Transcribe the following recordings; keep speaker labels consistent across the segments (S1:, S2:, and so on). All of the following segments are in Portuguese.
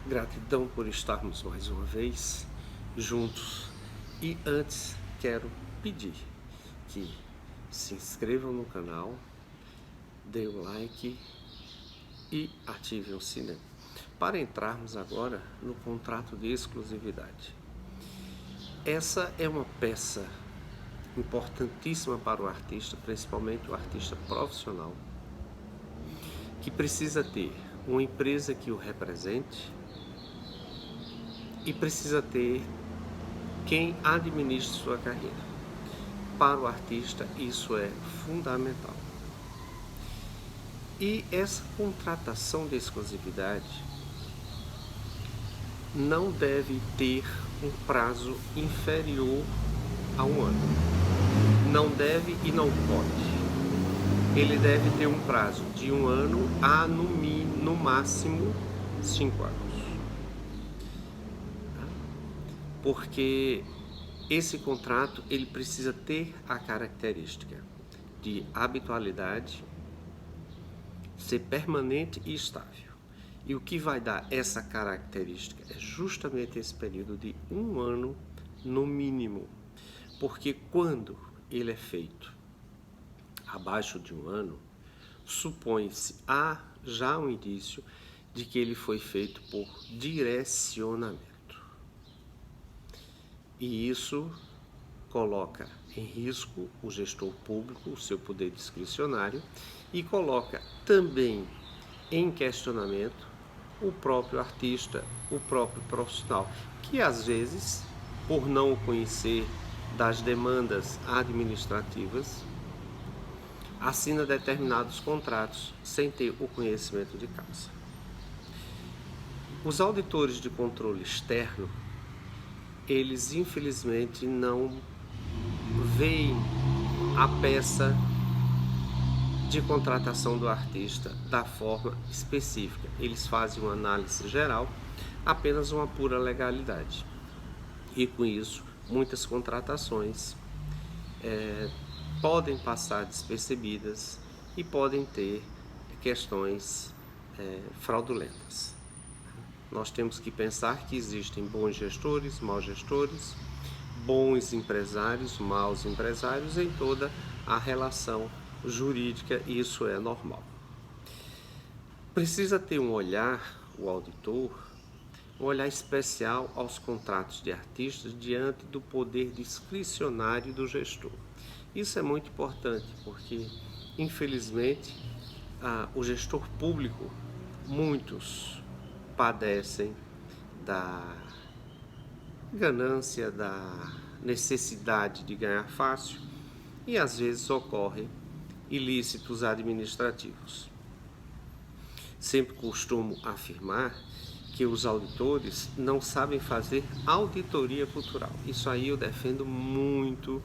S1: Gratidão por estarmos mais uma vez juntos. E antes quero pedir que se inscrevam no canal, dê o like e ativem o sininho para entrarmos agora no contrato de exclusividade. Essa é uma peça importantíssima para o artista, principalmente o artista profissional, que precisa ter uma empresa que o represente e precisa ter quem administre sua carreira. Para o artista isso é fundamental. E essa contratação de exclusividade não deve ter um prazo inferior a um ano. Não deve e não pode. Ele deve ter um prazo de um ano a no máximo 5 anos. Porque esse contrato ele precisa ter a característica de habitualidade, ser permanente e estável. E o que vai dar essa característica é justamente esse período de um ano no mínimo. Porque quando ele é feito abaixo de um ano, supõe-se já um indício de que ele foi feito por direcionamento. E isso coloca em risco o gestor público, o seu poder discricionário, e coloca também em questionamento o próprio artista, o próprio profissional, que às vezes, por não conhecer das demandas administrativas, assina determinados contratos sem ter o conhecimento de causa. Os auditores de controle externo, eles infelizmente não veem a peça de contratação do artista da forma específica. Eles fazem uma análise geral, apenas uma pura legalidade. E com isso, muitas contratações podem passar despercebidas e podem ter questões fraudulentas. Nós temos que pensar que existem bons gestores, maus gestores, bons empresários, maus empresários em toda a relação jurídica, e isso é normal. Precisa ter um olhar, o auditor, um olhar especial aos contratos de artistas diante do poder discricionário do gestor. Isso é muito importante porque, infelizmente, o gestor público, muitos padecem da ganância, da necessidade de ganhar fácil e às vezes ocorrem ilícitos administrativos. Sempre costumo afirmar que os auditores não sabem fazer auditoria cultural. Isso aí eu defendo muito,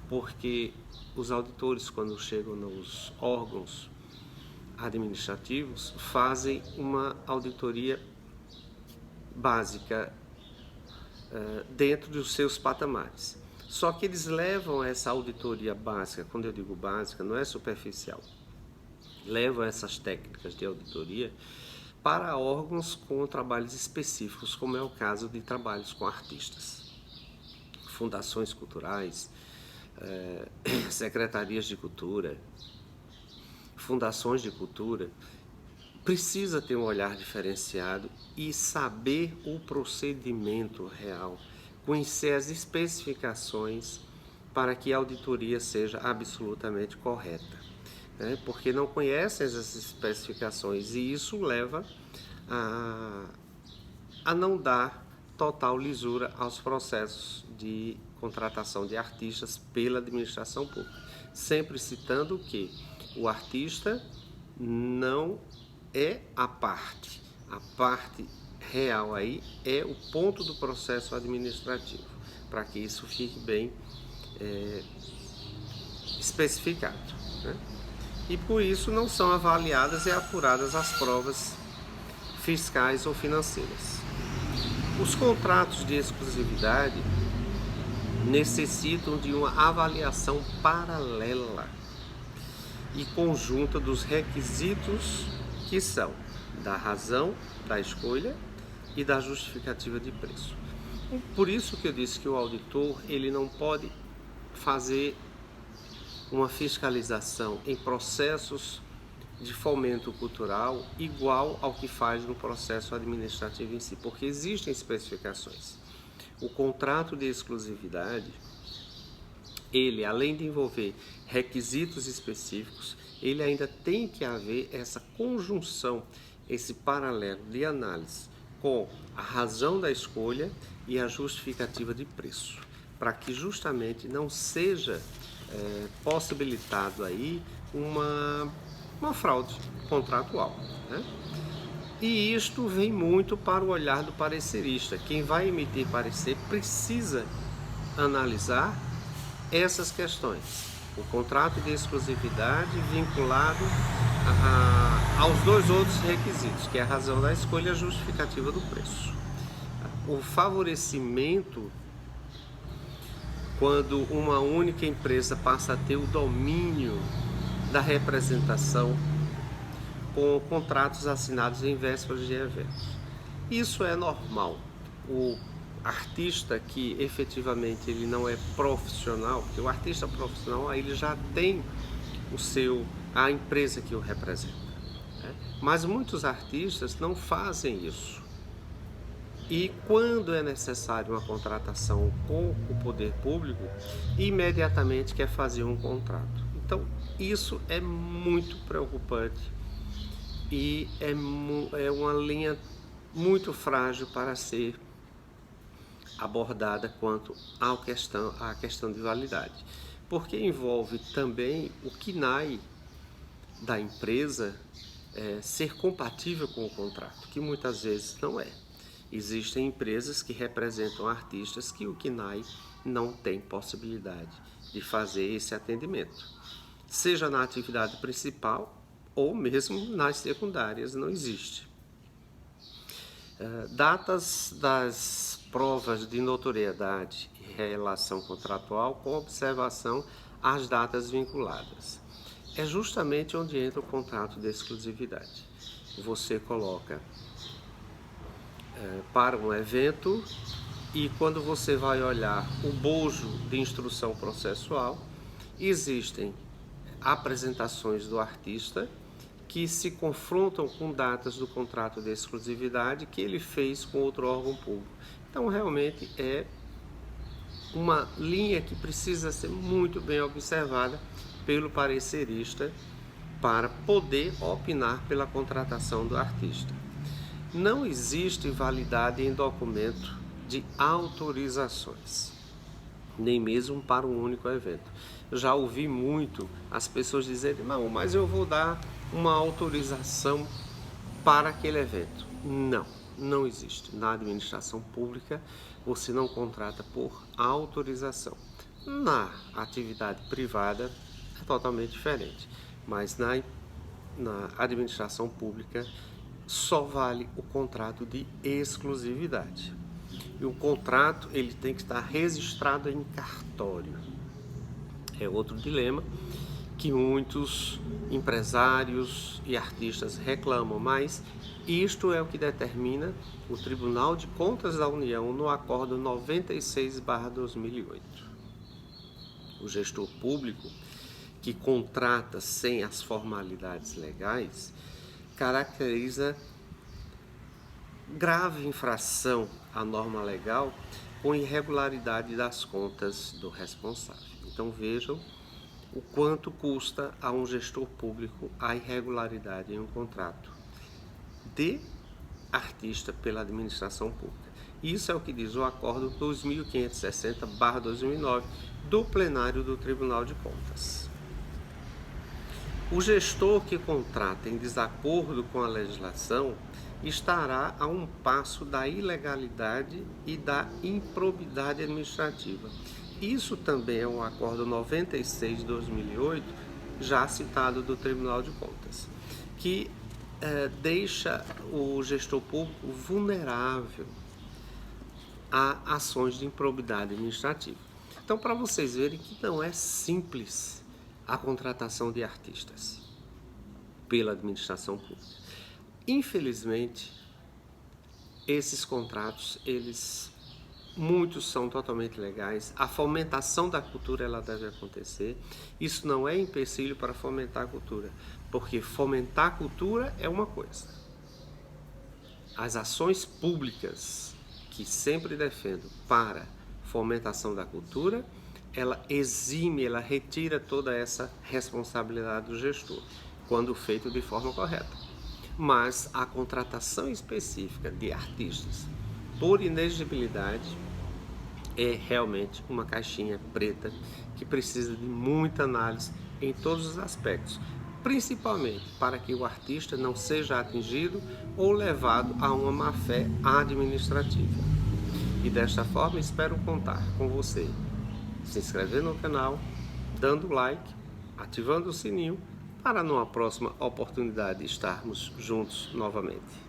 S1: porque os auditores, quando chegam nos órgãos administrativos, fazem uma auditoria básica dentro dos seus patamares. Só que eles levam essa auditoria básica, quando eu digo básica, não é superficial, levam essas técnicas de auditoria para órgãos com trabalhos específicos, como é o caso de trabalhos com artistas, fundações culturais, secretarias de cultura, fundações de cultura. Precisa ter um olhar diferenciado e saber o procedimento real, conhecer as especificações para que a auditoria seja absolutamente correta, porque não conhecem essas especificações e isso leva a não dar total lisura aos processos de contratação de artistas pela administração pública, sempre citando que o artista não é a parte real aí é o ponto do processo administrativo, para que isso fique bem especificado, E por isso não são avaliadas e apuradas as provas fiscais ou financeiras. Os contratos de exclusividade necessitam de uma avaliação paralela e conjunta dos requisitos que são da razão da escolha, e da justificativa de preço. Por isso que eu disse que o auditor ele não pode fazer uma fiscalização em processos de fomento cultural igual ao que faz no processo administrativo em si, porque existem especificações. O contrato de exclusividade, ele, além de envolver requisitos específicos, ele ainda tem que haver essa conjunção, esse paralelo de análise com a razão da escolha e a justificativa de preço, para que justamente não seja possibilitado aí uma fraude contratual, né? E isto vem muito para o olhar do parecerista. Quem vai emitir parecer precisa analisar essas questões. O contrato de exclusividade vinculado aos dois outros requisitos, que é a razão da escolha e a justificativa do preço. O favorecimento, quando uma única empresa passa a ter o domínio da representação com contratos assinados em vésperas de eventos. Isso é normal. O artista que efetivamente ele não é profissional, porque o artista profissional ele já tem a empresa que o representa, né? Mas muitos artistas não fazem isso. E quando é necessário uma contratação com o poder público, imediatamente quer fazer um contrato. Então, isso é muito preocupante e é uma linha muito frágil para ser abordada quanto à questão de validade, porque envolve também o KNAI da empresa ser compatível com o contrato, que muitas vezes não é. Existem empresas que representam artistas que o KNAI não tem possibilidade de fazer esse atendimento, seja na atividade principal ou mesmo nas secundárias, não existe. Datas das provas de notoriedade e relação contratual com observação às datas vinculadas. É justamente onde entra o contrato de exclusividade. Você coloca para um evento e quando você vai olhar o bojo de instrução processual, existem apresentações do artista que se confrontam com datas do contrato de exclusividade que ele fez com outro órgão público. Então, realmente é uma linha que precisa ser muito bem observada pelo parecerista para poder opinar pela contratação do artista. Não existe validade em documento de autorizações, nem mesmo para um único evento. Já ouvi muito as pessoas dizerem, não, mas eu vou dar uma autorização para aquele evento. Não existe. Na administração pública, você não contrata por autorização. Na atividade privada, é totalmente diferente. Mas na administração pública, só vale o contrato de exclusividade. E o contrato ele tem que estar registrado em cartório. É outro dilema que muitos empresários e artistas reclamam, mas isto é o que determina o Tribunal de Contas da União no Acordo 96/2008. O gestor público que contrata sem as formalidades legais caracteriza grave infração à norma legal com irregularidade das contas do responsável. Então vejam o quanto custa a um gestor público a irregularidade em um contrato de artista pela administração pública. Isso é o que diz o Acordo 2560/2009 do plenário do Tribunal de Contas. O gestor que contrata em desacordo com a legislação estará a um passo da ilegalidade e da improbidade administrativa. Isso também é um acordo 96/2008, já citado do Tribunal de Contas, que deixa o gestor público vulnerável a ações de improbidade administrativa. Então, para vocês verem que não é simples a contratação de artistas pela administração pública. Infelizmente, esses contratos, muitos são totalmente legais. A fomentação da cultura, ela deve acontecer. Isso não é empecilho para fomentar a cultura, porque fomentar a cultura é uma coisa. As ações públicas que sempre defendo para fomentação da cultura, ela exime, ela retira toda essa responsabilidade do gestor, quando feito de forma correta. Mas a contratação específica de artistas por inexigibilidade é realmente uma caixinha preta que precisa de muita análise em todos os aspectos, principalmente para que o artista não seja atingido ou levado a uma má-fé administrativa. E desta forma espero contar com você se inscrevendo no canal, dando like, ativando o sininho, para numa próxima oportunidade estarmos juntos novamente.